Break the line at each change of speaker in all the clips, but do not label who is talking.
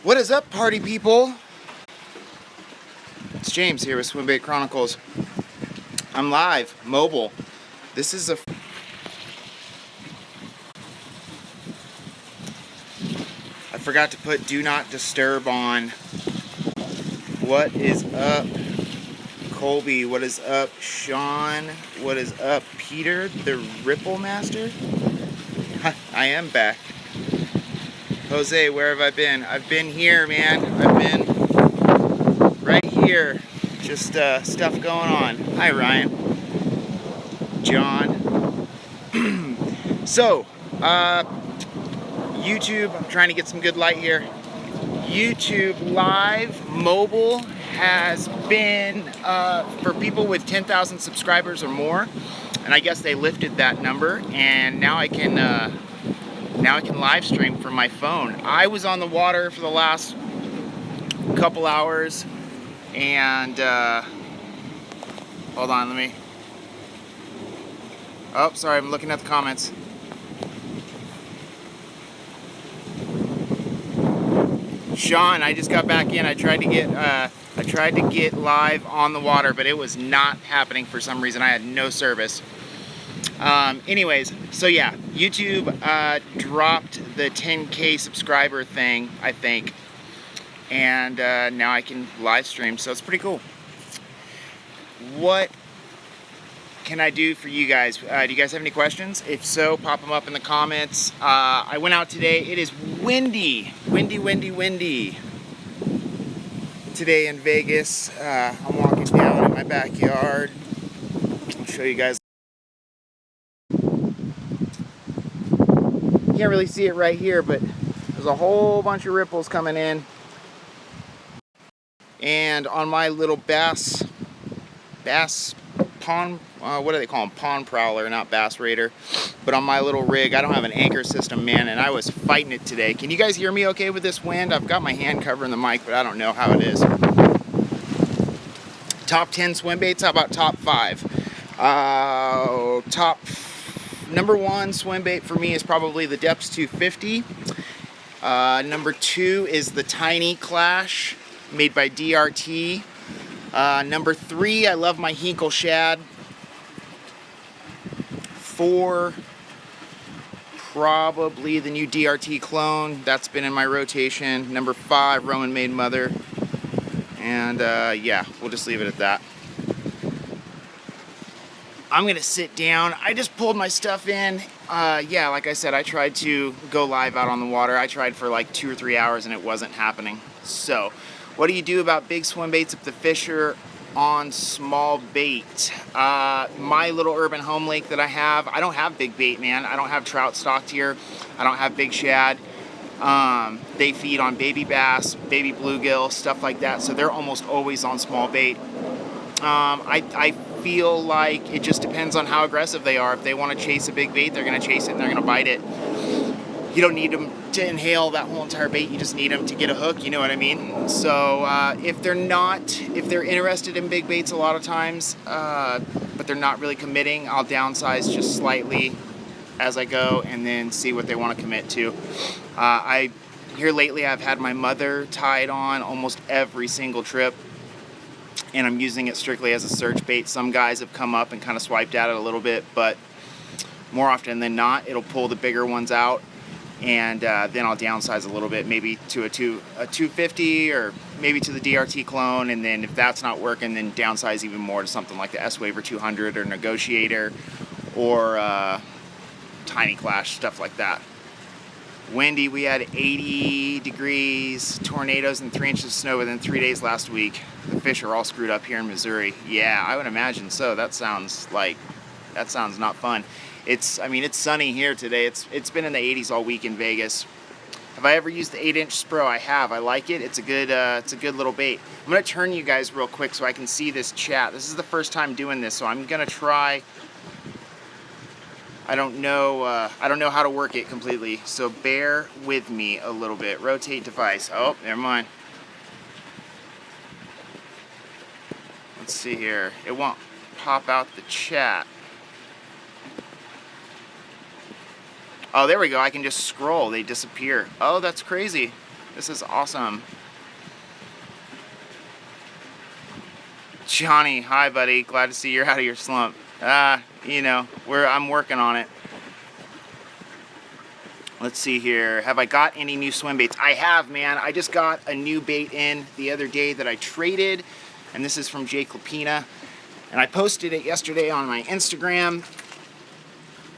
What is up, party people? It's James here with Swimbait Chronicles. I'm live, mobile. This is a... I forgot to put Do Not Disturb on. What is up, Colby? What is up, Sean? What is up, Peter, the Ripple Master? I am back. Jose, where have I been? I've been here, man. I've been right here. Just stuff going on. Hi, Ryan. John. So, YouTube, I'm trying to get some good light here. YouTube Live Mobile has been for people with 10,000 subscribers or more, and I guess they lifted that number, and now I can live stream from my phone. I was on the water for the last couple hours, and hold on, let me. Oh, sorry, I'm looking at the comments. Sean, I just got back in. I tried to get live on the water, but it was not happening for some reason. I had no service. Anyways, so yeah, YouTube dropped the 10K subscriber thing, I think, and now I can live stream, so it's pretty cool. What can I do for you guys? Do you guys have any questions? If so, pop them up in the comments. I went out today. It is windy today in Vegas. I'm walking down in my backyard. I'll show you guys. Can't really see it right here, but there's a whole bunch of ripples coming in. And on my little bass pond, what do they call them? Pond prowler, not bass raider. But on my little rig, I don't have an anchor system, man, and I was fighting it today. Can you guys hear me okay with this wind? I've got my hand covering the mic, but I don't know how it is. Top 10 swim baits, how about top 5? Number 1 swim bait for me is probably the Depths 250. Number 2 is the Tiny Clash, made by DRT. Number 3, I love my Hinkle Shad. 4, probably the new DRT clone. That's been in my rotation. Number 5, Roman Made Mother. And yeah, we'll just leave it at that. I'm gonna sit down. I just pulled my stuff in. Yeah, like I said, I tried to go live out on the water. I tried for like 2 or 3 hours and it wasn't happening. So, what do you do about big swim baits if the fish are on small bait? My little urban home lake that I don't have big bait, man. I don't have trout stocked here. I don't have big shad. They feed on baby bass, baby bluegill, stuff like that. So they're almost always on small bait. I feel like it just depends on how aggressive they are. If they want to chase a big bait, they're going to chase it and they're going to bite it. You don't need them to inhale that whole entire bait. You just need them to get a hook. You know what I mean? So if they're interested in big baits a lot of times, but they're not really committing, I'll downsize just slightly as I go and then see what they want to commit to. Here lately, I've had my mother tied on almost every single trip, and I'm using it strictly as a search bait. Some guys have come up and kind of swiped at it a little bit, but more often than not, it'll pull the bigger ones out, and then I'll downsize a little bit, maybe to a 250 or maybe to the DRT clone, and then if that's not working, then downsize even more to something like the S-Waver 200 or Negotiator or Tiny Clash, stuff like that. Windy, we had 80 degrees, tornadoes, and 3 inches of snow within 3 days last week. The fish are all screwed up here in Missouri. Yeah, I would imagine so. That sounds not fun. It's sunny here today. It's been in the 80s all week in Vegas. Have I ever used the 8-inch Spro? I have. I like it. It's a good little bait. I'm gonna turn you guys real quick so I can see this chat. This is the first time doing this, so I'm gonna try. I don't know how to work it completely, so bear with me a little bit. Rotate device. Oh, never mind. Let's see here. It won't pop out the chat. Oh, there we go. I can just scroll. They disappear. Oh, that's crazy. This is awesome. Johnny, hi buddy. Glad to see you're out of your slump. You know, I'm working on it. Let's see here. Have I got any new swim baits? I have, man. I just got a new bait in the other day that I traded, and this is from Jake Lapina. And I posted it yesterday on my Instagram.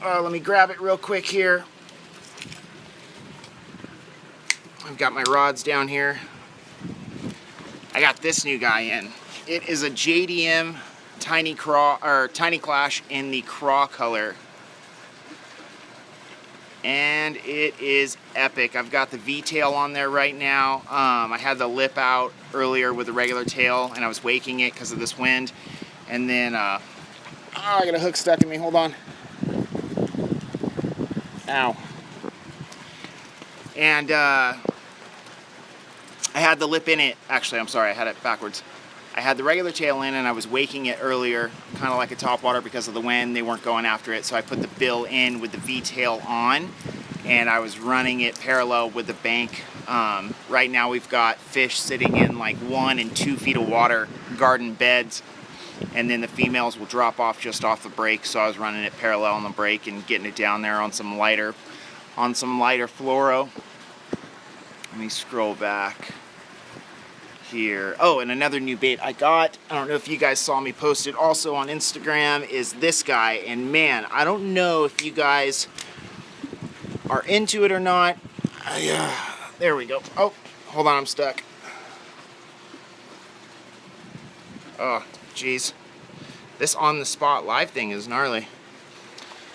Let me grab it real quick here. I've got my rods down here. I got this new guy in. It is a JDM Tiny Clash in the craw color. And it is epic. I've got the V-tail on there right now. I had the lip out earlier with the regular tail, and I was waking it because of this wind. And then, I got a hook stuck in me. Hold on. Ow. And I had the lip in it. Actually, I'm sorry, I had it backwards. I had the regular tail in, and I was waking it earlier, kind of like a topwater because of the wind. They weren't going after it, so I put the bill in with the V-tail on, and I was running it parallel with the bank. Right now we've got fish sitting in like 1 and 2 feet of water, garden beds, and then the females will drop off just off the break, so I was running it parallel on the break and getting it down there on some lighter fluoro. Let me scroll back here. Oh, and another new bait I got, I don't know if you guys saw me post it also on Instagram, is this guy. And man, I don't know if you guys are into it or not. There we go. Oh, hold on, I'm stuck. Oh, jeez. This on the spot live thing is gnarly.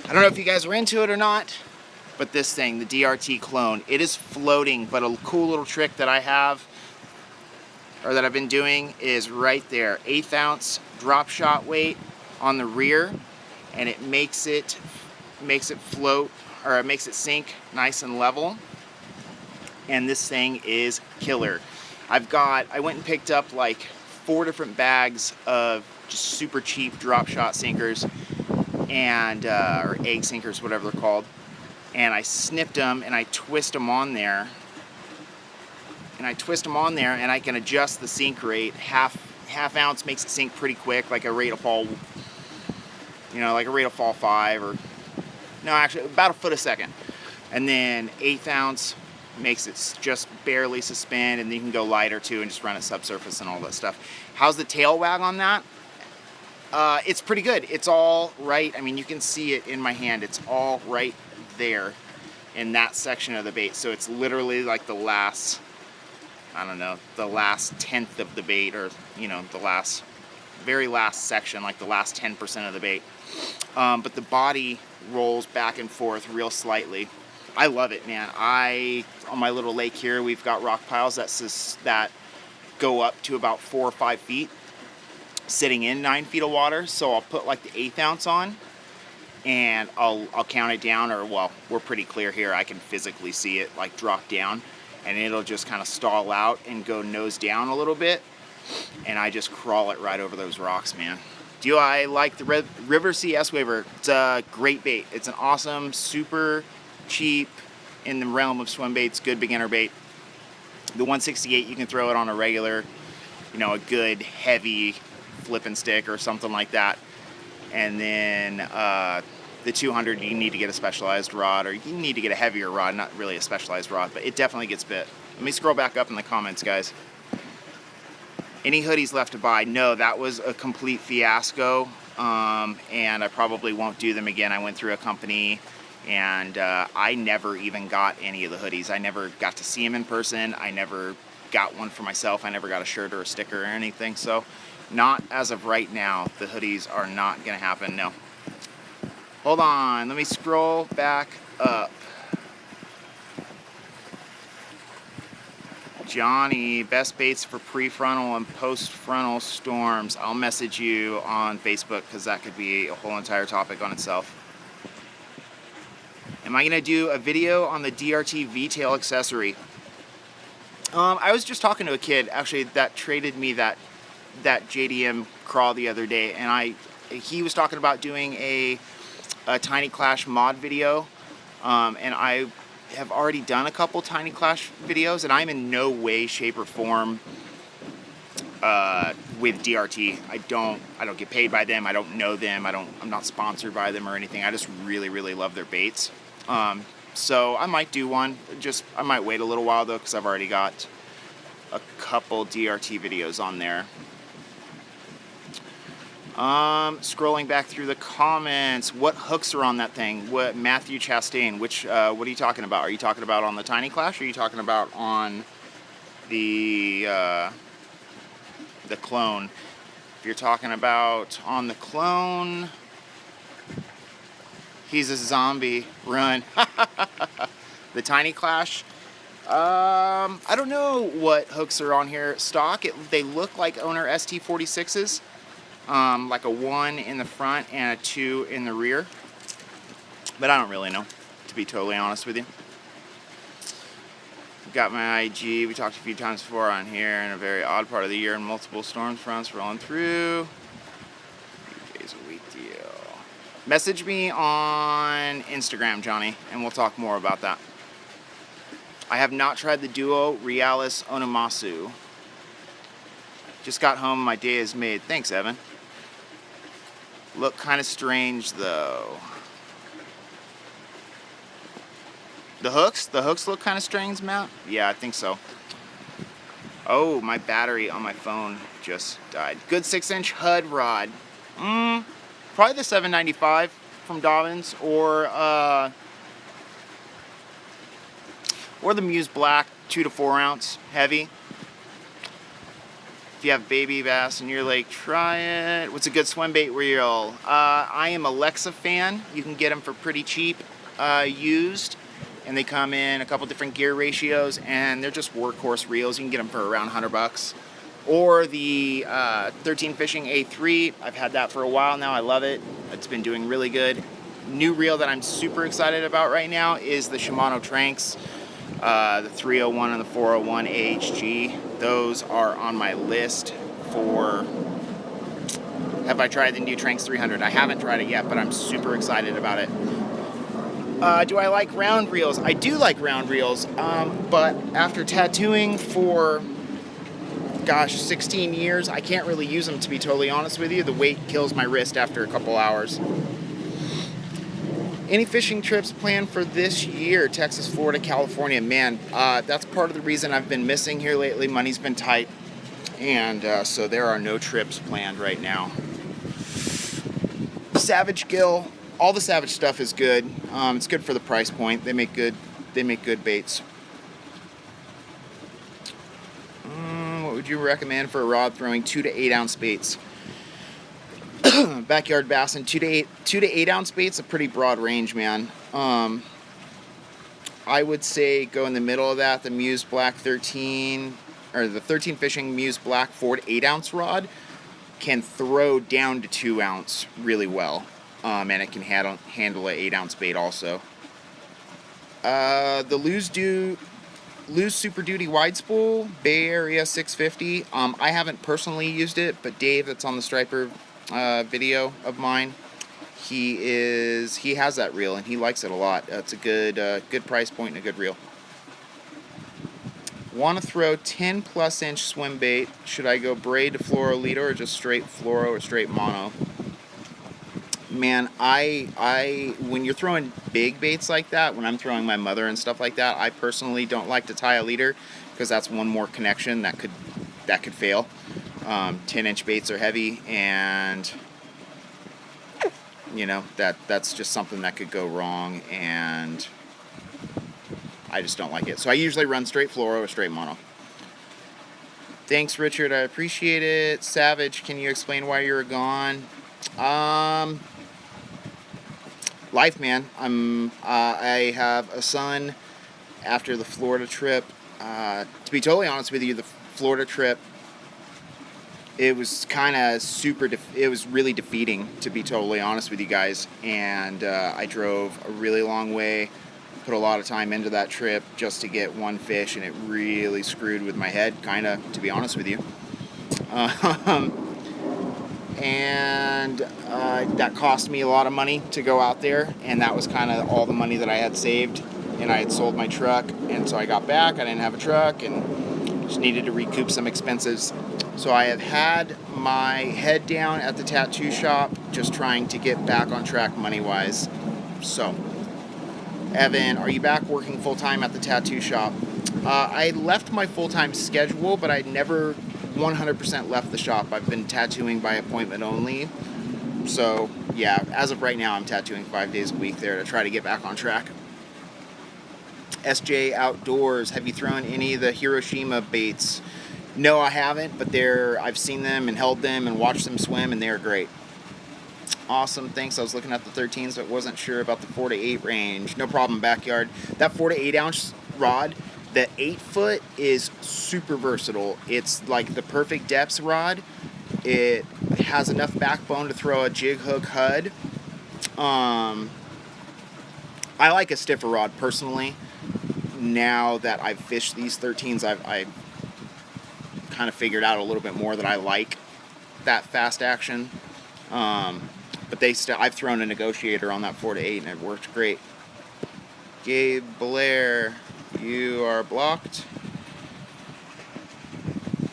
I don't know if you guys are into it or not, but this thing, the DRT clone, it is floating, but a cool little trick that I have, or that I've been doing, is right there. 1/8 ounce drop shot weight on the rear, and it makes it float, or it makes it sink nice and level. And this thing is killer. I went and picked up like 4 different bags of just super cheap drop shot sinkers, and or egg sinkers, whatever they're called. And I snipped them and I twist them on there. And I can adjust the sink rate. Half ounce makes it sink pretty quick, like a rate of fall, like a rate of fall 5, or no, actually about a foot a second. And then 1/8 ounce makes it just barely suspend, and then you can go lighter too and just run it subsurface and all that stuff. How's the tail wag on that? It's pretty good. It's all right. I mean, you can see it in my hand. It's all right there in that section of the bait. So it's literally like the last, I don't know, the last 1/10 of the bait, or the very last section, like the last 10% of the bait. But the body rolls back and forth real slightly. I love it, man. On my little lake here, we've got rock piles that go up to about 4 or 5 feet, sitting in 9 feet of water. So I'll put like the 1/8 ounce on, and I'll count it down, or well, we're pretty clear here. I can physically see it like drop down, and it'll just kind of stall out and go nose down a little bit, and I just crawl it right over those rocks, man. Do I like the River Sea S-Waver? It's a great bait. It's an awesome, super cheap, in the realm of swim baits, good beginner bait. The 168, you can throw it on a regular, a good heavy flipping stick or something like that. And then the 200, you need to get a specialized rod, or you need to get a heavier rod, not really a specialized rod, but it definitely gets bit. Let me scroll back up in the comments, guys. Any hoodies left to buy? No, that was a complete fiasco, and I probably won't do them again. I went through a company, and I never even got any of the hoodies. I never got to see them in person. I never got one for myself. I never got a shirt or a sticker or anything. So not as of right now. The hoodies are not going to happen, no. Hold on. Let me scroll back up. Johnny, best baits for pre-frontal and post-frontal storms. I'll message you on Facebook, because that could be a whole entire topic on itself. Am I going to do a video on the DRT V-tail accessory? I was just talking to a kid, actually, that traded me that JDM crawl the other day, and he was talking about doing a Tiny Clash mod video, and I have already done a couple Tiny Clash videos, and I'm in no way, shape, or form with DRT. I don't get paid by them. I don't know them. I'm not sponsored by them or anything. I just really, really love their baits. So I might do one. I might wait a little while though, because I've already got a couple DRT videos on there. Scrolling back through the comments, what hooks are on that thing? What Matthew Chastain? What are you talking about? Are you talking about on the Tiny Clash? Or are you talking about on the clone? If you're talking about on the clone, he's a zombie. Run. The Tiny Clash. I don't know what hooks are on here. Stock. They look like owner ST46s. Like a 1 in the front and a 2 in the rear. But I don't really know, to be totally honest with you. Got my IG. We talked a few times before on here. In a very odd part of the year, and multiple storm fronts rolling through. Few days a week deal. Message me on Instagram, Johnny, and we'll talk more about that. I have not tried the Duo Realis Onomasu. Just got home. My day is made. Thanks, Evan. Look kind of strange, though. The hooks look kind of strange, Matt? Yeah, I think so. Oh, my battery on my phone just died. Good 6-inch HUD rod. Probably the 795 from Dobbins, or the Muse Black 2 to 4 ounce heavy. If you have baby bass in your lake, try it. What's a good swim bait reel? I am a Alexa fan. You can get them for pretty cheap used. And they come in a couple different gear ratios, and they're just workhorse reels. You can get them for around $100. Or the 13 Fishing A3. I've had that for a while now. I love it. It's been doing really good. New reel that I'm super excited about right now is the Shimano Tranks. The 301 and the 401 AHG. Those are on my list for... Have I tried the new Tranks 300? I haven't tried it yet, but I'm super excited about it. Do I like round reels? I do like round reels, but after tattooing for, 16 years, I can't really use them, to be totally honest with you. The weight kills my wrist after a couple hours. Any fishing trips planned for this year? Texas, Florida, California. Man, that's part of the reason I've been missing here lately. Money's been tight, and so there are no trips planned right now. Savage Gill. All the Savage stuff is good. It's good for the price point. They make good baits. What would you recommend for a rod throwing 2 to 8 ounce baits? Backyard bass and 2 to 8 ounce baits, a pretty broad range, man. I would say go in the middle of that. The Muse Black 13, or the 13 Fishing Muse Black 4 to 8 ounce rod can throw down to 2 ounce really well. And it can handle an 8 ounce bait also. The Lose Super Duty Wide Spool, Bay Area 650. I haven't personally used it, but Dave, that's on the Striper video of mine, he has that reel and he likes it a lot. It's a good price point and a good reel. Want to throw 10 plus inch swim bait? Should I go braid to fluoro leader or just straight fluoro or straight mono? Man, when you're throwing big baits like that, when I'm throwing my mother and stuff like that, I personally don't like to tie a leader because that's one more connection that could fail. 10-inch baits are heavy, and that's just something that could go wrong, and I just don't like it. So I usually run straight fluoro or straight mono. Thanks, Richard. I appreciate it. Savage, can you explain why you're gone? Life, man. I have a son after the Florida trip. To be totally honest with you, the Florida trip, it was kind of it was really defeating, to be totally honest with you guys. And I drove a really long way, put a lot of time into that trip just to get one fish, and it really screwed with my head, kind of, to be honest with you. And that cost me a lot of money to go out there, and that was kind of all the money that I had saved. and I had sold my truck, and so I got back. I didn't have a truck, and just needed to recoup some expenses. So I have had my head down at the tattoo shop, just trying to get back on track money-wise. So, Evan, are you back working full-time at the tattoo shop? I left my full-time schedule, but I never 100% left the shop. I've been tattooing by appointment only. So, yeah, as of right now, I'm tattooing 5 days a week there to try to get back on track. SJ Outdoors, have you thrown any of the Hiroshima baits? No, I haven't, but I've seen them and held them and watched them swim, and they're great. Awesome, thanks. I was looking at the 13s, but wasn't sure about the 4 to 8 range. No problem, backyard. That 4 to 8 ounce rod, the 8 foot is super versatile. It's like the perfect depths rod. It has enough backbone to throw a jig hook HUD. I like a stiffer rod personally. Now that I've fished these 13s, I've kind of figured out a little bit more that I like that fast action. But I've thrown a negotiator on that 4 to 8 and it worked great. Gabe Blair, you are blocked.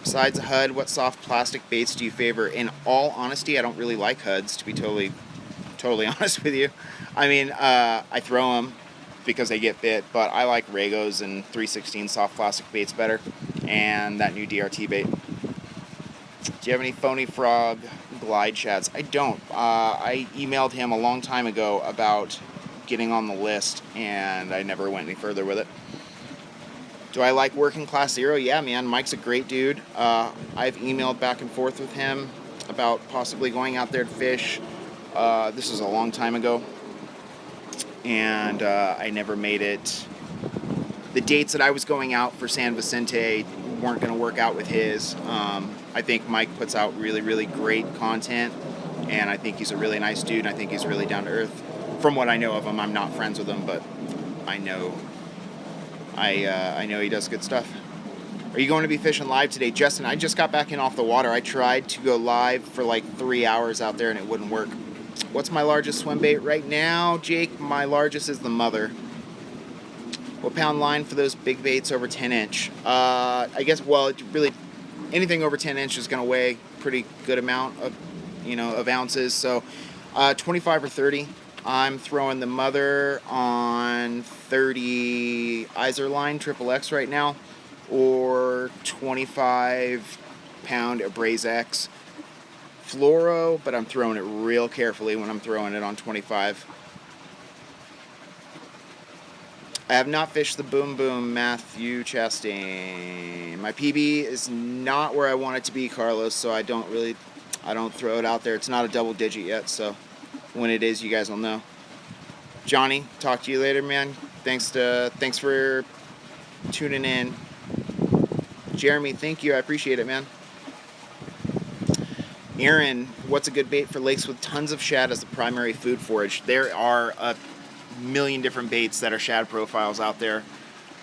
Besides a HUD, what soft plastic baits do you favor? In all honesty, I don't really like HUDs, to be totally honest with you. I mean, I throw them because they get bit, but I like Regos and 316 soft plastic baits better, and that new DRT bait. Do you have any Phony Frog glide shads? I don't. I emailed him a long time ago about getting on the list, and I never went any further with it. Do I like working Class Zero? Yeah, man. Mike's a great dude. I've emailed back and forth with him about possibly going out there to fish. This was a long time ago, and I never made it. The dates that I was going out for San Vicente weren't going to work out with his. I think Mike puts out really, really great content, and I think he's a really nice dude, and I think he's really down to earth. From what I know of him, I'm not friends with him, but I know he does good stuff. Are you going to be fishing live today? Justin, I just got back in off the water. I tried to go live for like 3 hours out there and it wouldn't work. What's my largest swim bait right now, Jake? My largest is the Mother. What pound line for those big baits over 10 inch? I guess, well, it really, anything over 10 inch is going to weigh pretty good amount of ounces. So 25 or 30. I'm throwing the Mother on 30 Iser line Triple X right now, or 25 pound Abrase X fluoro, but I'm throwing it real carefully when I'm throwing it on 25. I have not fished the Boom Boom, Matthew Chastain. My PB is not where I want it to be, Carlos, so I don't throw it out there. It's not a double digit yet, so when it is, you guys will know. Johnny, talk to you later, man. Thanks for tuning in. Jeremy, thank you. I appreciate it, man. Aaron, what's a good bait for lakes with tons of shad as the primary food forage? There are a million different baits that are shad profiles out there.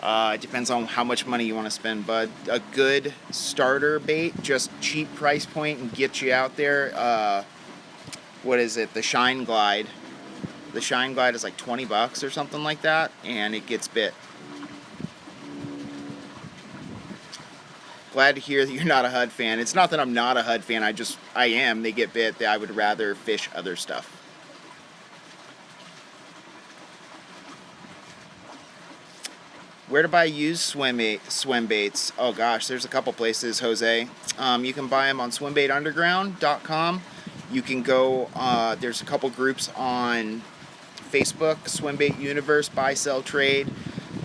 It depends on how much money you want to spend, but a good starter bait, just cheap price point and get you out there. What is it? The Shine Glide. The Shine Glide is like $20 or something like that, and it gets bit. Glad to hear that you're not a HUD fan. It's not that I'm not a HUD fan. I am. They get bit. I would rather fish other stuff. Where to buy used swim baits? Oh gosh, there's a couple places, Jose. You can buy them on swimbaitsunderground.com. You can go, there's a couple groups on Facebook, Swimbait Universe, Buy, Sell, Trade,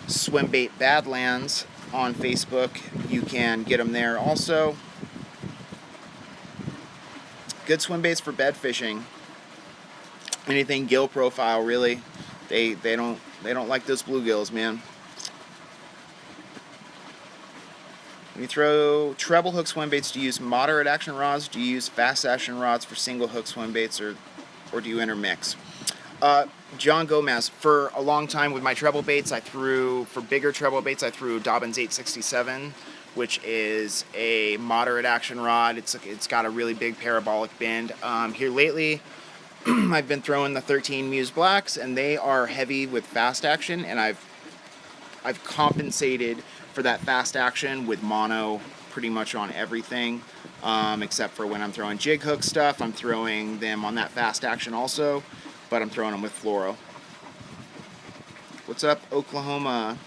Swimbait Badlands on Facebook. You can get them there also. Good swim baits for bed fishing. Anything gill profile, really. They don't like those bluegills, man. When you throw treble hook swim baits, do you use moderate action rods? Do you use fast action rods for single hook swim baits, or do you intermix? John Gomez, for a long time with my treble baits, for bigger treble baits, I threw Dobbins 867, which is a moderate action rod. It's got a really big parabolic bend. Here lately, I've been throwing the 13 Muse Blacks, and they are heavy with fast action, and I've I've compensated for that fast action with mono pretty much on everything, except for when I'm throwing jig hook stuff. I'm throwing them on that fast action also, but I'm throwing them with fluoro. What's up, Oklahoma?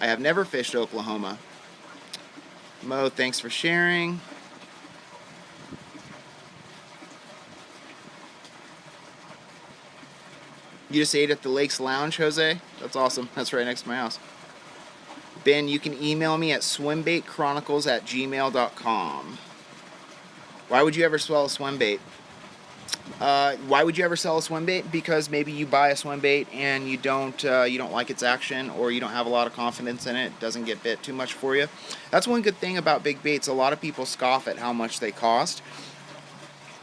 I have never fished Oklahoma. Mo, thanks for sharing. You just ate at the Lakes Lounge, Jose? That's awesome. That's right next to my house. Ben, you can email me at swimbaitchronicles@gmail.com. Why would you ever sell a swim bait? Why would you ever sell a swim bait? Because maybe you buy a swim bait and you don't like its action, or you don't have a lot of confidence in it. It doesn't get bit too much for you. That's one good thing about big baits. A lot of people scoff at how much they cost,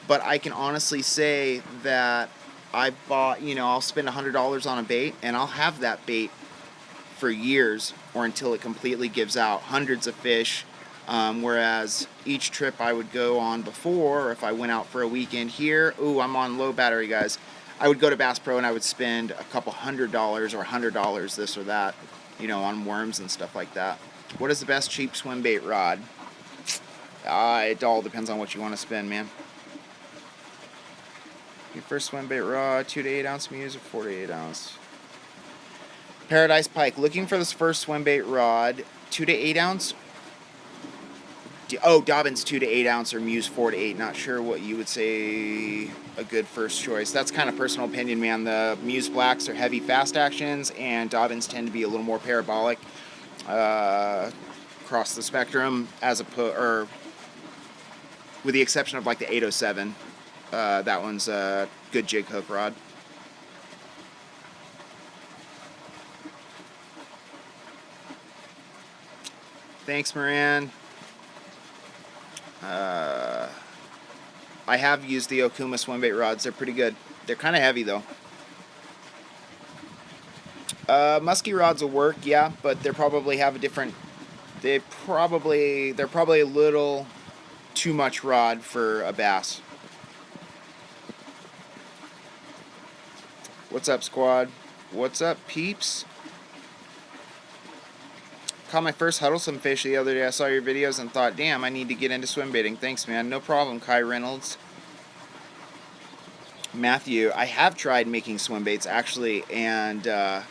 but I can honestly say that I've bought, I'll spend $100 on a bait and I'll have that bait for years or until it completely gives out. Hundreds of fish. Whereas each trip I would go on before, or if I went out for a weekend here, I'm on low battery, guys, I would go to Bass Pro and I would spend a couple $100 or $100 this or that, on worms and stuff like that. What is the best cheap swim bait rod? It all depends on what you want to spend, man. Your first swim bait rod, 2 to 8 ounce Muse or 4 to 8 ounce? Paradise Pike, looking for this first swim bait rod, 2 to 8 ounce. Dobbins 2 to 8 ounce or Muse 4 to 8. Not sure what you would say a good first choice. That's kind of personal opinion, man. The Muse Blacks are heavy fast actions, and Dobbins tend to be a little more parabolic across the spectrum, with the exception of like the 807. That one's a good jig hook rod. Thanks, Moran. I have used the Okuma swimbait rods. They're pretty good. They're kind of heavy though. Musky rods will work, yeah, but they probably have a different. They're probably a little too much rod for a bass. What's up, squad? What's up, peeps? Caught my first Huddlesome fish the other day. I saw your videos and thought, damn, I need to get into swim baiting. Thanks, man. No problem, Kai Reynolds. Matthew, I have tried making swim baits, actually, and I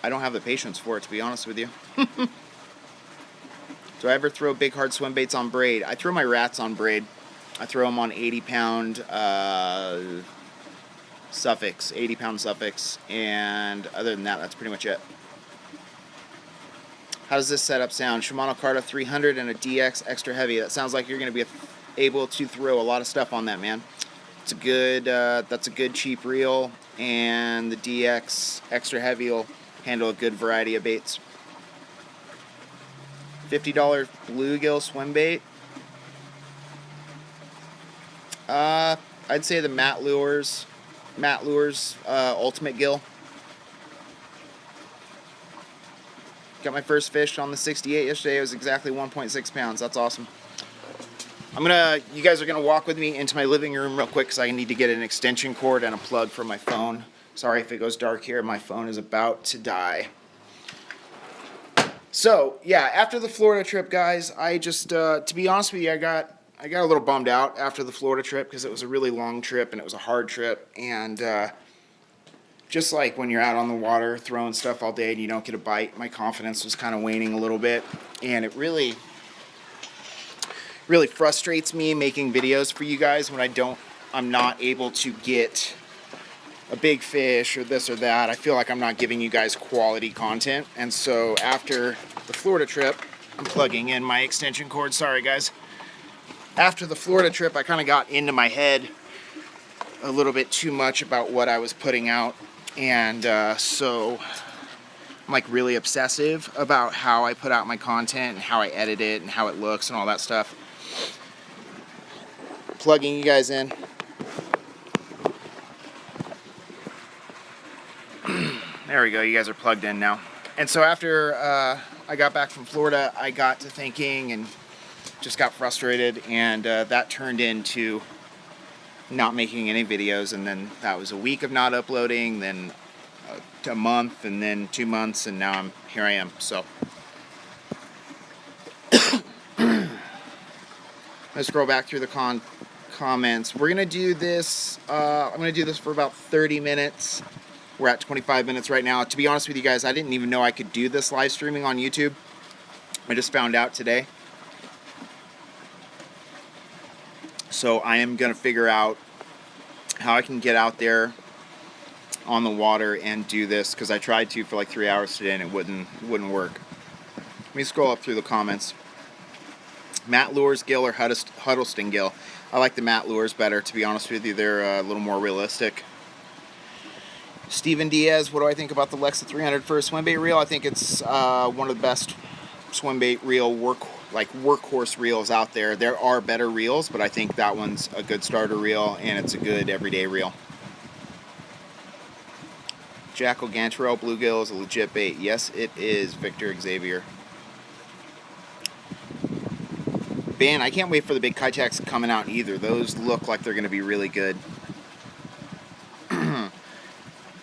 don't have the patience for it, to be honest with you. Do I ever throw big, hard swim baits on braid? I throw my rats on braid. I throw them on 80-pound Suffolks, 80-pound Suffolks, and other than that, that's pretty much it. How does this setup sound? Shimano Carta 300 and a DX extra heavy. That sounds like you're going to be able to throw a lot of stuff on that, man. It's a good. That's a good cheap reel, and the DX extra heavy will handle a good variety of baits. $50 bluegill swim bait. I'd say the Matt Lures Ultimate Gill. Got my first fish on the 68 yesterday. It was exactly 1.6 pounds. That's awesome. You guys are gonna walk with me into my living room real quick because I need to get an extension cord and a plug for my phone. Sorry if it goes dark here. My phone is about to die. So yeah, after the Florida trip, guys, I just to be honest with you, I got a little bummed out after the Florida trip because it was a really long trip and it was a hard trip, and just like when you're out on the water throwing stuff all day and you don't get a bite, my confidence was kind of waning a little bit, and it really frustrates me making videos for you guys when I'm not able to get a big fish or this or that. I feel like I'm not giving you guys quality content, and so after the Florida trip, I'm plugging in my extension cord. Sorry, guys. After the Florida trip, I kind of got into my head a little bit too much about what I was putting out. And so I'm like really obsessive about how I put out my content and how I edit it and how it looks and all that stuff. Plugging you guys in. There we go. You guys are plugged in now. And so after I got back from Florida, I got to thinking and just got frustrated, and that turned into not making any videos, and then that was a week of not uploading, then a month, and then 2 months, and now here I am. So let's scroll back through the comments. We're gonna do this. I'm gonna do this for about 30 minutes. We're at 25 minutes right now. To be honest with you guys, I didn't even know I could do this live streaming on YouTube. I just found out today. So I am gonna figure out how I can get out there on the water and do this, because I tried to for like 3 hours today and it wouldn't work. Let me scroll up through the comments. Matt Lures gill or Huddleston gill? I like the Matt Lures better, to be honest with you. They're a little more realistic. Steven Diaz, what do I think about the Lexa 300 for a swimbait reel? I think it's one of the best swimbait reel workhorse reels out there. There are better reels, but I think that one's a good starter reel and it's a good everyday reel. Jackal Gantarelle bluegill is a legit bait. Yes, it is, Victor Xavier. Ben, I can't wait for the big Kitechs coming out either. Those look like they're going to be really good.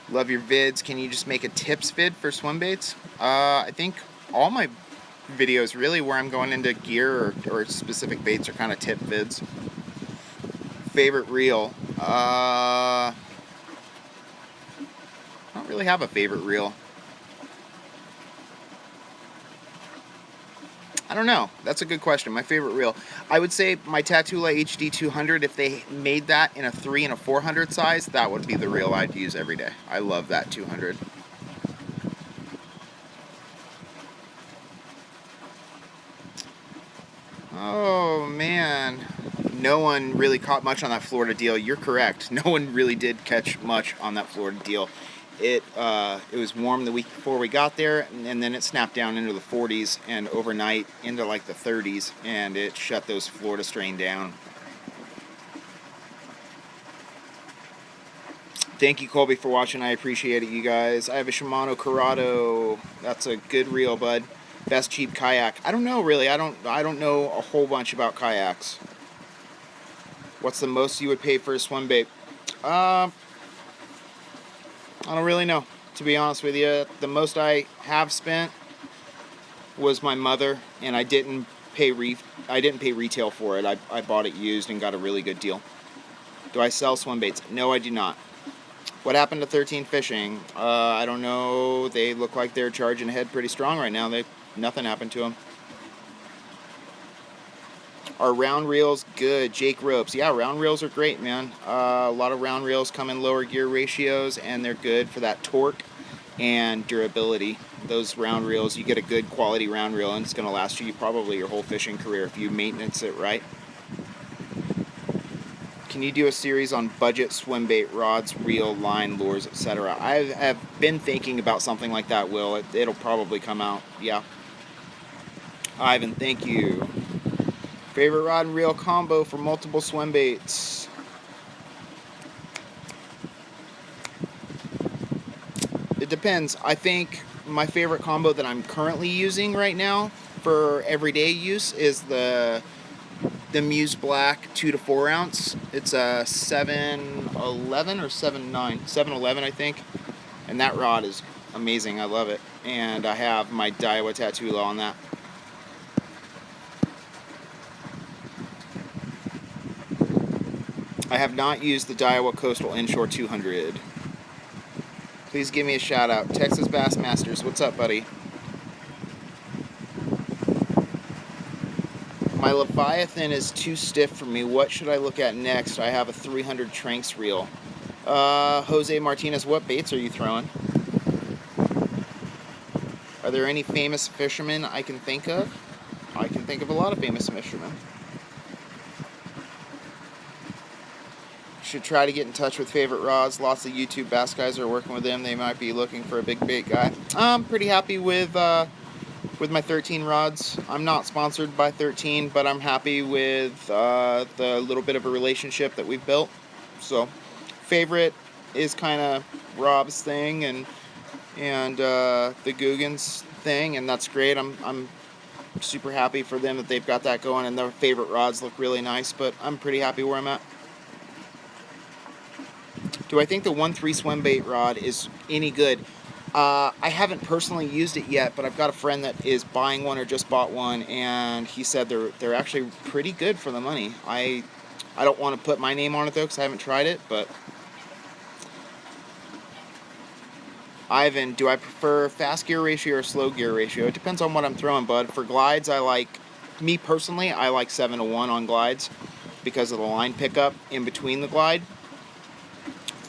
Love your vids. Can you just make a tips vid for swim baits? I think all my videos really where I'm going into gear or specific baits are kind of tip vids. Favorite reel? I don't really have a favorite reel. I don't know. That's a good question. My favorite reel, I would say my Tatula HD 200. If they made that in a 3 and a 400 size, that would be the reel I'd use every day. I love that 200. Oh man, no one really caught much on that Florida deal. You're correct. No one really did catch much on that Florida deal. It was warm the week before we got there, and then it snapped down into the 40s and overnight into like the 30s, and it shut those Florida strain down. Thank you, Colby, for watching. I appreciate it, you guys. I have a Shimano Corrado. That's a good reel, bud. Best cheap kayak. I don't know, really. I don't know a whole bunch about kayaks. What's the most you would pay for a swim bait? I don't really know, to be honest with you. The most I have spent was my mother, and I didn't pay retail for it. I bought it used and got a really good deal. Do I sell swim baits? No, I do not. What happened to 13 Fishing? I don't know. They look like they're charging ahead pretty strong right now. Nothing happened to them. Are round reels good? Jake Ropes. Yeah, round reels are great, man. A lot of round reels come in lower gear ratios, and they're good for that torque and durability. Those round reels, you get a good quality round reel, and it's going to last you probably your whole fishing career if you maintenance it right. Can you do a series on budget swim bait rods, reel, line, lures, etc.? I have been thinking about something like that, Will. It'll probably come out. Yeah. Ivan, thank you. Favorite rod and reel combo for multiple swim baits? It depends. I think my favorite combo that I'm currently using right now for everyday use is the Muse Black 2 to 4 ounce. It's a 711 or 7.9, 711 I think, and that rod is amazing. I love it, and I have my Daiwa Tatula on that. I have not used the Daiwa Coastal Inshore 200. Please give me a shout out. Texas Bassmasters, what's up, buddy? My Leviathan is too stiff for me. What should I look at next? I have a 300 Tranks reel. Jose Martinez, what baits are you throwing? Are there any famous fishermen I can think of? I can think of a lot of famous fishermen. Should try to get in touch with favorite rods. Lots of YouTube bass guys are working with them. They might be looking for a big bait guy. I'm pretty happy with my 13 rods. I'm not sponsored by 13, but I'm happy with the little bit of a relationship that we've built. So, favorite is kind of Rob's thing and the Guggen's thing, and that's great. I'm super happy for them that they've got that going, and their favorite rods look really nice. But I'm pretty happy where I'm at. Do I think the 1.3 swim bait rod is any good? I haven't personally used it yet, but I've got a friend that is buying one or just bought one, and he said they're actually pretty good for the money. I don't want to put my name on it though, because I haven't tried it. But Ivan, do I prefer fast gear ratio or slow gear ratio? It depends on what I'm throwing, bud. For glides, me personally, I like 7-to-1 on glides because of the line pickup in between the glide.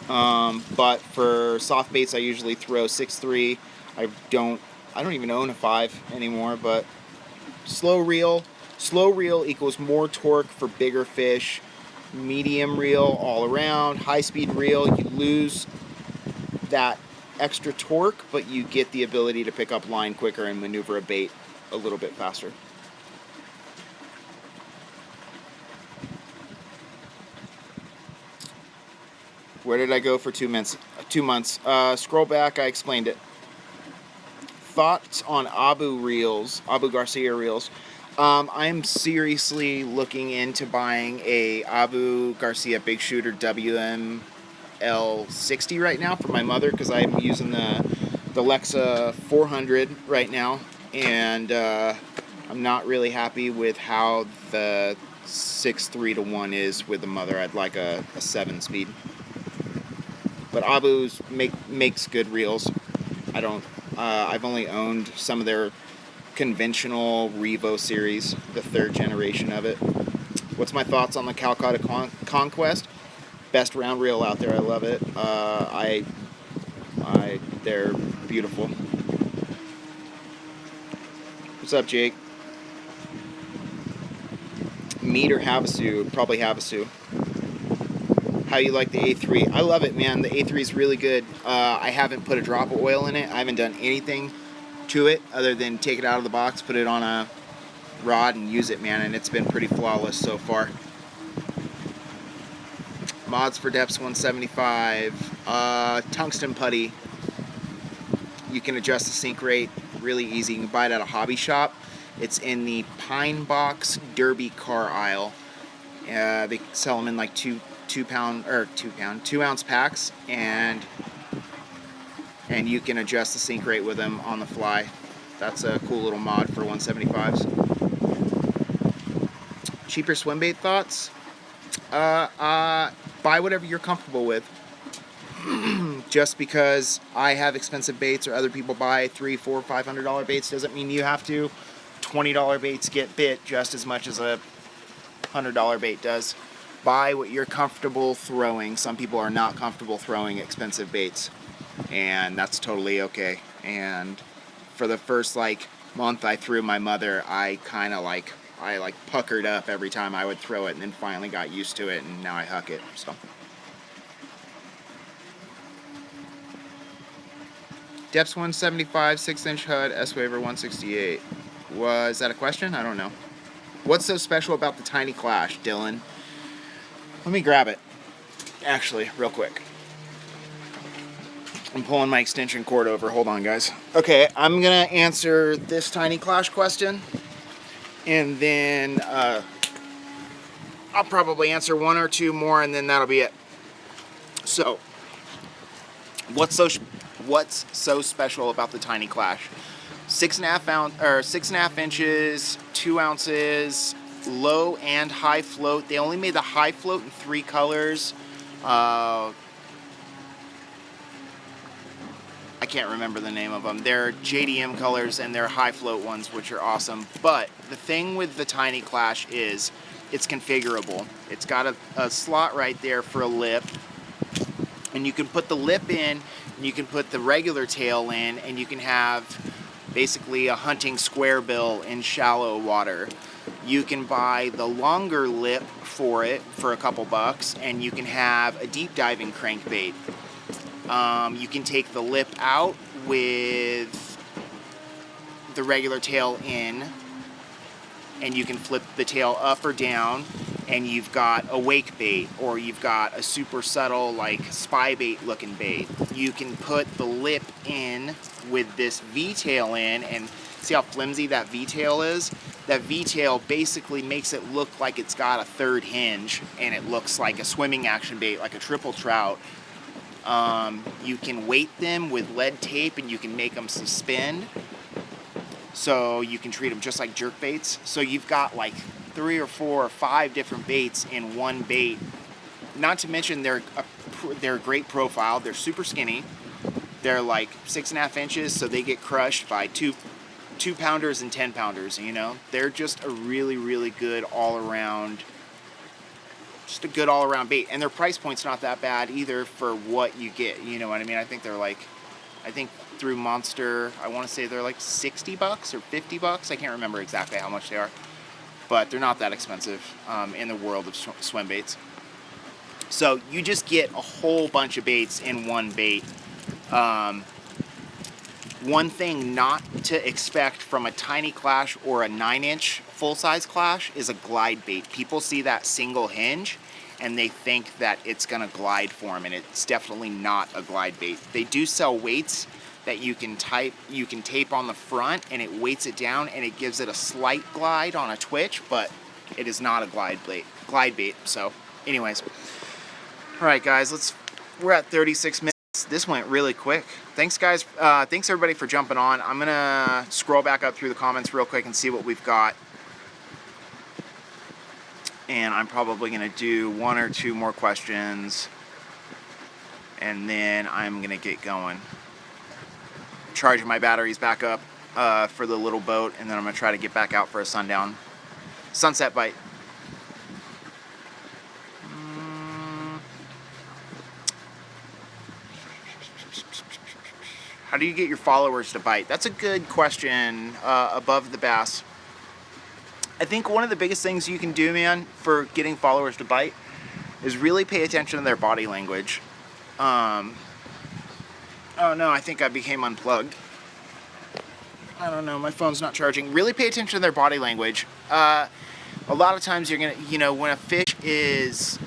But for soft baits, I usually throw 6.3. I don't even own a 5 anymore. But slow reel equals more torque for bigger fish. Medium reel all around. High speed reel, you lose that extra torque, but you get the ability to pick up line quicker and maneuver a bait a little bit faster. Where did I go for 2 months? Scroll back, I explained it. Thoughts on Abu Garcia reels. I'm seriously looking into buying a Abu Garcia Big Shooter WML60 right now for my mother, because I'm using the Lexa 400 right now, and I'm not really happy with how the 6.3-to-1 is with the mother. I'd like a 7-speed. But Abu's makes good reels. I've only owned some of their conventional Revo series, the 3rd generation of it. What's my thoughts on the Calcutta Conquest? Best round reel out there. I love it. They're beautiful. What's up, Jake? Meat or Havasu? Probably Havasu. How you like the A3? I love it, man. The A3 is really good. I haven't put a drop of oil in it. I haven't done anything to it other than take it out of the box, put it on a rod, and use it, man. And it's been pretty flawless so far. Mods for depths 175. Tungsten putty. You can adjust the sink rate really easy. You can buy it at a hobby shop. It's in the Pine Box Derby car aisle. They sell them in like 2 ounce packs, and you can adjust the sink rate with them on the fly. That's a cool little mod for 175s. Cheaper swim bait thoughts? Buy whatever you're comfortable with. Just because I have expensive baits or other people buy $300, $400, $500 baits doesn't mean you have to. $20 baits get bit just as much as a $100 bait does. Buy what you're comfortable throwing. Some people are not comfortable throwing expensive baits, and that's totally okay. And for the first month I threw my mother, I puckered up every time I would throw it, and then finally got used to it, and now I huck it. So depths 175, 6-inch HUD, S-Waver 168. Was that a question? I don't know. What's so special about the Tiny Clash, Dylan? Let me grab it, actually, real quick. I'm pulling my extension cord over. Hold on, guys. Okay, I'm going to answer this Tiny Clash question, and then I'll probably answer 1 or 2 more, and then that'll be it. So, what's so special about the Tiny Clash? 6.5 inches, 2 ounces, low and high float. They only made the high float in 3 colors. I can't remember the name of them. They're JDM colors, and they're high float ones, which are awesome. But the thing with the Tiny Clash is it's configurable. It's got a slot right there for a lip, and you can put the lip in, and you can put the regular tail in, and you can have basically a hunting square bill in shallow water. You can buy the longer lip for it for a couple bucks, and you can have a deep diving crankbait. You can take the lip out with the regular tail in, and you can flip the tail up or down, and you've got a wake bait, or you've got a super subtle spy bait looking bait. You can put the lip in with this V-tail in, and see how flimsy that V-tail is? That V-tail basically makes it look like it's got a 3rd hinge, and it looks like a swimming action bait, like a triple trout. You can weight them with lead tape and you can make them suspend. So you can treat them just like jerk baits. So you've got like 3 or 4 or 5 different baits in one bait. Not to mention they're a great profile. They're super skinny. They're like 6.5 inches, so they get crushed by two pounders and 10 pounders. You know, they're just a really good all around bait, and their price point's not that bad either for what you get. You know what I mean? I think through Monster, I want to say they're like $60 or $50. I can't remember exactly how much they are, but they're not that expensive in the world of swim baits. So you just get a whole bunch of baits in one bait. One thing not to expect from a tiny clash or a 9-inch full-size clash is a glide bait. People see that single hinge and they think that it's going to glide for them, and it's definitely not a glide bait. They do sell weights that you can tape on the front, and it weights it down and it gives it a slight glide on a twitch, but it is not a glide bait. So anyways, all right guys, we're at 36 minutes. This went really quick. Thanks guys. Thanks everybody for jumping on. I'm gonna scroll back up through the comments real quick and see what we've got, and I'm probably gonna do 1 or 2 more questions, and then I'm gonna get going, charging my batteries back up for the little boat, and then I'm gonna try to get back out for a sunset bite. How do you get your followers to bite? That's a good question. Above the bass, I think one of the biggest things you can do, man, for getting followers to bite is really pay attention to their body language. Oh no, I think I became unplugged. I don't know, my phone's not charging. Really pay attention to their body language. A lot of times you're gonna, when a fish is,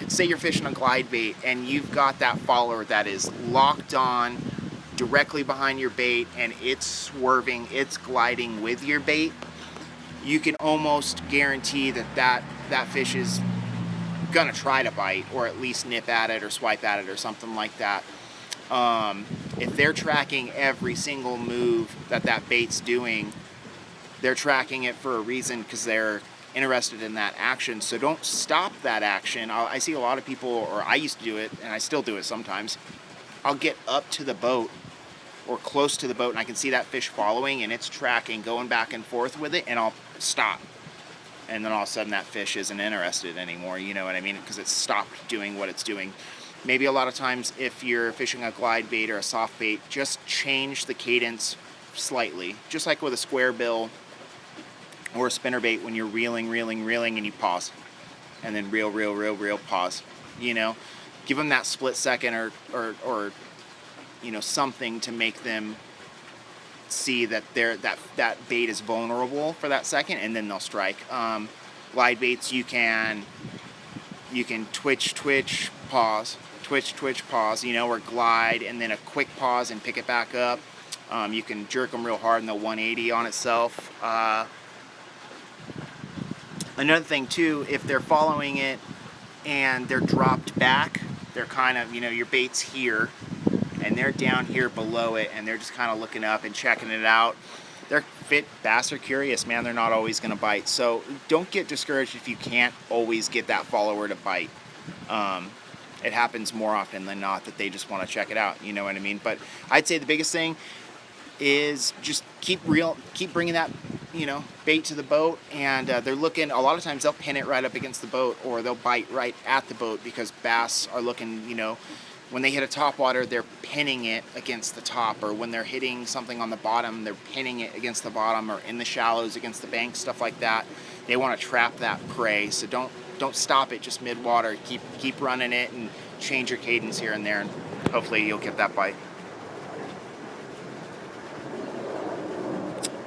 say you're fishing a glide bait and you've got that follower that is locked on directly behind your bait and it's swerving, it's gliding with your bait, you can almost guarantee that fish is gonna try to bite, or at least nip at it or swipe at it or something like that. If they're tracking every single move that bait's doing, they're tracking it for a reason, because they're interested in that action. So don't stop that action. I see a lot of people, or I used to do it and I still do it sometimes, I'll get up to the boat or close to the boat and I can see that fish following and it's tracking, going back and forth with it, and I'll stop. And then all of a sudden that fish isn't interested anymore, you know what I mean? Because it's stopped doing what it's doing. Maybe a lot of times if you're fishing a glide bait or a soft bait, just change the cadence slightly. Just like with a square bill or a spinner bait, when you're reeling and you pause. And then reel, pause. You know? Give them that split second or you know, something to make them see that that bait is vulnerable for that second, and then they'll strike. Glide baits, you can twitch, pause, twitch, pause, you know, or glide and then a quick pause and pick it back up. You can jerk them real hard and they'll 180 on itself. Another thing too, if they're following it and they're dropped back, they're kind of, you know, your bait's here and they're down here below it and they're just kind of looking up and checking it out. Bass are curious, man. They're not always going to bite. So don't get discouraged if you can't always get that follower to bite. It happens more often than not that they just want to check it out. You know what I mean? But I'd say the biggest thing is just keep bringing that, you know, bait to the boat, and they're looking. A lot of times they'll pin it right up against the boat, or they'll bite right at the boat, because bass are looking, you know, when they hit a top water, they're pinning it against the top, or when they're hitting something on the bottom, they're pinning it against the bottom, or in the shallows against the bank, stuff like that. They want to trap that prey, so don't stop it just mid-water. Keep running it and change your cadence here and there, and hopefully you'll get that bite.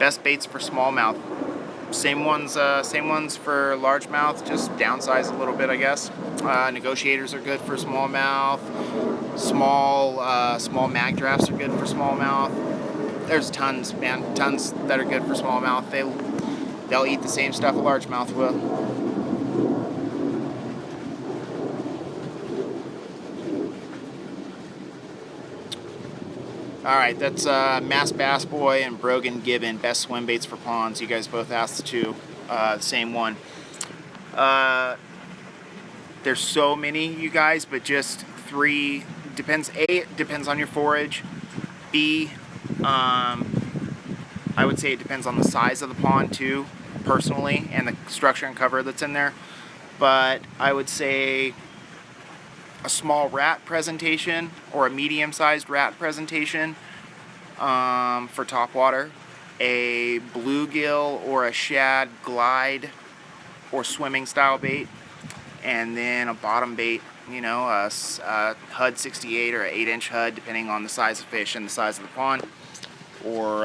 Best baits for smallmouth. Same ones for largemouth, just downsize a little bit, I guess. Negotiators are good for smallmouth. Small mag drafts are good for smallmouth. There's tons, man, tons that are good for smallmouth. They'll eat the same stuff a largemouth will. All right, that's Mass Bass Boy and Brogan Gibbon, best swim baits for ponds. You guys both asked the same one. There's so many, you guys, but just 3 depends. A, it depends on your forage. B, I would say it depends on the size of the pond too, personally, and the structure and cover that's in there. But I would say a small rat presentation or a medium-sized rat presentation for topwater, a bluegill or a shad glide or swimming style bait, and then a bottom bait, you know, a HUD 68 or an 8-inch HUD, depending on the size of fish and the size of the pond. Or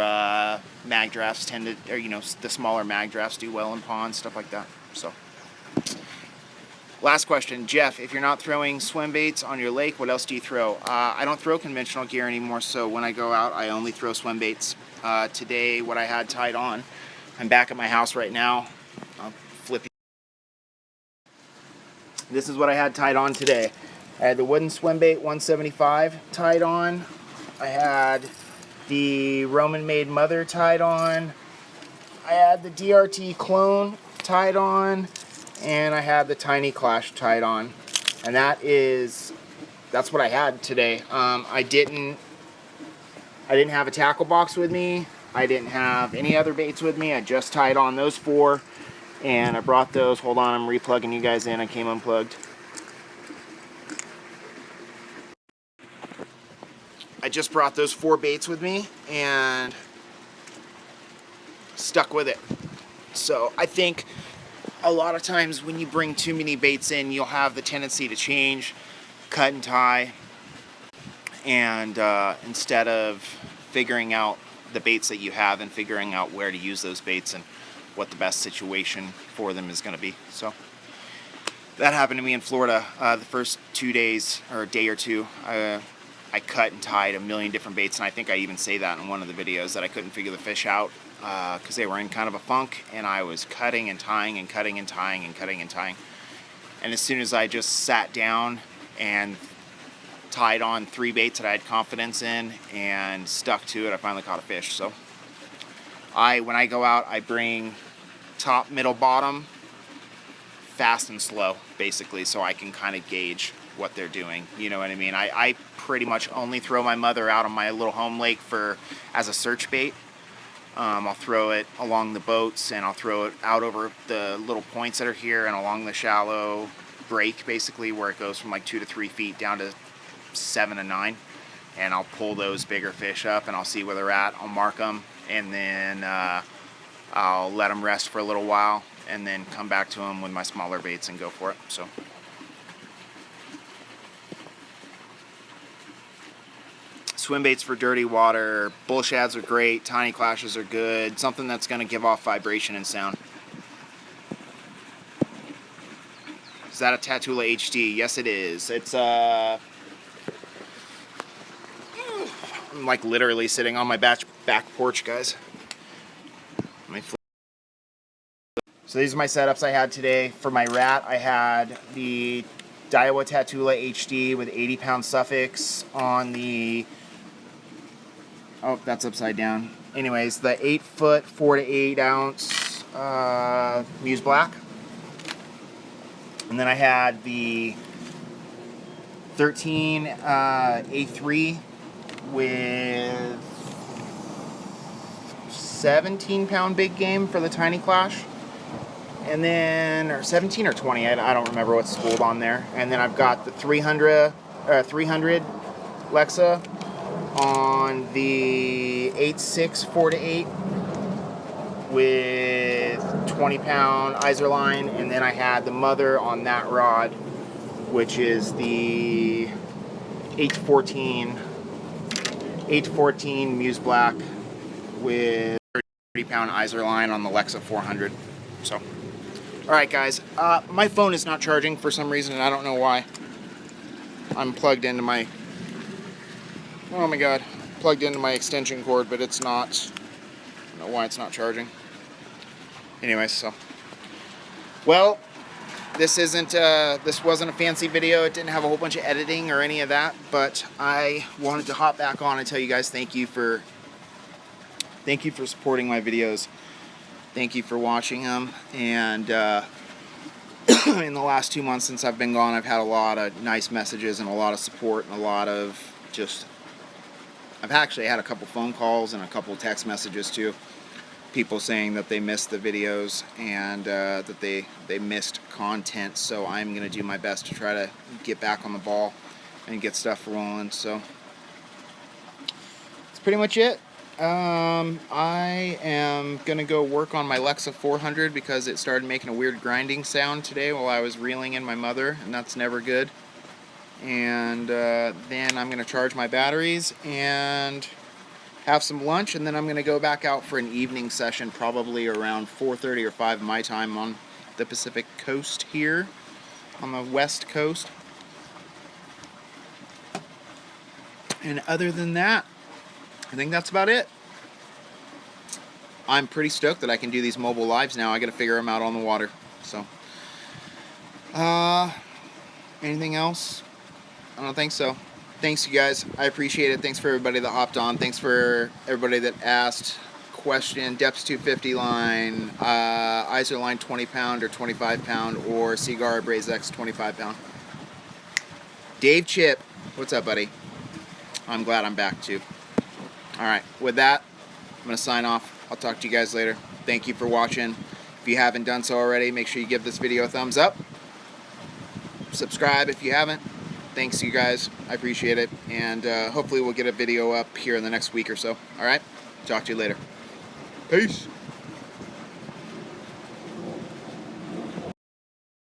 mag drafts tend to, or, you know, the smaller mag drafts do well in ponds, stuff like that. So, last question, Jeff, if you're not throwing swim baits on your lake, what else do you throw? I don't throw conventional gear anymore, so when I go out, I only throw swim baits. Today, what I had tied on, I'm back at my house right now. I'll flip you. This is what I had tied on today. I had the wooden swim bait 175 tied on. I had the Roman Made Mother tied on. I had the DRT clone tied on. And I had the Tiny Clash tied on. And that's what I had today. I didn't have a tackle box with me. I didn't have any other baits with me. I just tied on those 4. And I brought those. Hold on, I'm replugging you guys in. I came unplugged. I just brought those 4 baits with me and stuck with it. So I think a lot of times when you bring too many baits in, you'll have the tendency to change, cut and tie, and instead of figuring out the baits that you have and figuring out where to use those baits and what the best situation for them is going to be. So that happened to me in Florida the first 2 days, or a day or two. I cut and tied a million different baits, and I think I even say that in one of the videos, that I couldn't figure the fish out because they were in kind of a funk, and I was cutting and tying and cutting and tying and cutting and tying. And as soon as I just sat down and tied on 3 baits that I had confidence in and stuck to it, I finally caught a fish. So when I go out, I bring top, middle, bottom, fast and slow, basically, so I can kind of gauge what they're doing. You know what I mean? I pretty much only throw my mother out on my little home lake as a search bait. I'll throw it along the boats, and I'll throw it out over the little points that are here and along the shallow break, basically, where it goes from like 2 to 3 feet down to 7 and 9. And I'll pull those bigger fish up, and I'll see where they're at. I'll mark them, and then I'll let them rest for a little while, and then come back to them with my smaller baits and go for it. So swim baits for dirty water, bull shads are great, tiny clashes are good, something that's going to give off vibration and sound. Is that a Tatula HD? Yes, it is. It's I'm like literally sitting on my back porch, guys. Let me flip. So these are my setups I had today. For my rat, I had the Daiwa Tatula HD with 80-pound suffix on the... Oh, that's upside down. Anyways, the 8-foot, 4 to 8 ounce Muse Black. And then I had the 13 A3 with 17-pound big game for the Tiny Clash. And then, or 17 or 20, I don't remember what's spooled on there. And then I've got the 300 Lexa on the 8.6 4 to 8 with 20-pound Iser line, and then I had the mother on that rod, which is the 814 Muse Black with 30-pound Iser line on the Lexa 400. So, all right, guys. My phone is not charging for some reason, and I don't know why. I'm plugged into my... Oh my god, plugged into my extension cord, but it's not. I don't know why it's not charging. Anyways, so. Well, this wasn't a fancy video. It didn't have a whole bunch of editing or any of that, but I wanted to hop back on and tell you guys thank you for supporting my videos. Thank you for watching them. And in the last 2 months since I've been gone, I've had a lot of nice messages and a lot of support and a lot of I've actually had a couple phone calls and a couple text messages too. People saying that they missed the videos and that they missed content. So I'm going to do my best to try to get back on the ball and get stuff rolling. So that's pretty much it. I am going to go work on my Lexa 400 because it started making a weird grinding sound today while I was reeling in my mother, and that's never good. And then I'm going to charge my batteries and have some lunch, and then I'm going to go back out for an evening session probably around 4:30 or 5 my time on the Pacific coast here, on the west coast. And other than that, I think that's about it. I'm pretty stoked that I can do these mobile lives now. I got to figure them out on the water. So, anything else? I don't think so. Thanks, you guys. I appreciate it. Thanks for everybody that hopped on. Thanks for everybody that asked question. Depths 250 line, Iser line 20 pound or 25 pound, or Cigar Braze X 25 pound. Dave Chip, what's up, buddy? I'm glad I'm back too. All right, with that, I'm going to sign off. I'll talk to you guys later. Thank you for watching. If you haven't done so already, make sure you give this video a thumbs up. Subscribe if you haven't. Thanks, you guys. I appreciate it. And hopefully we'll get a video up here in the next week or so. All right? Talk to you later. Peace.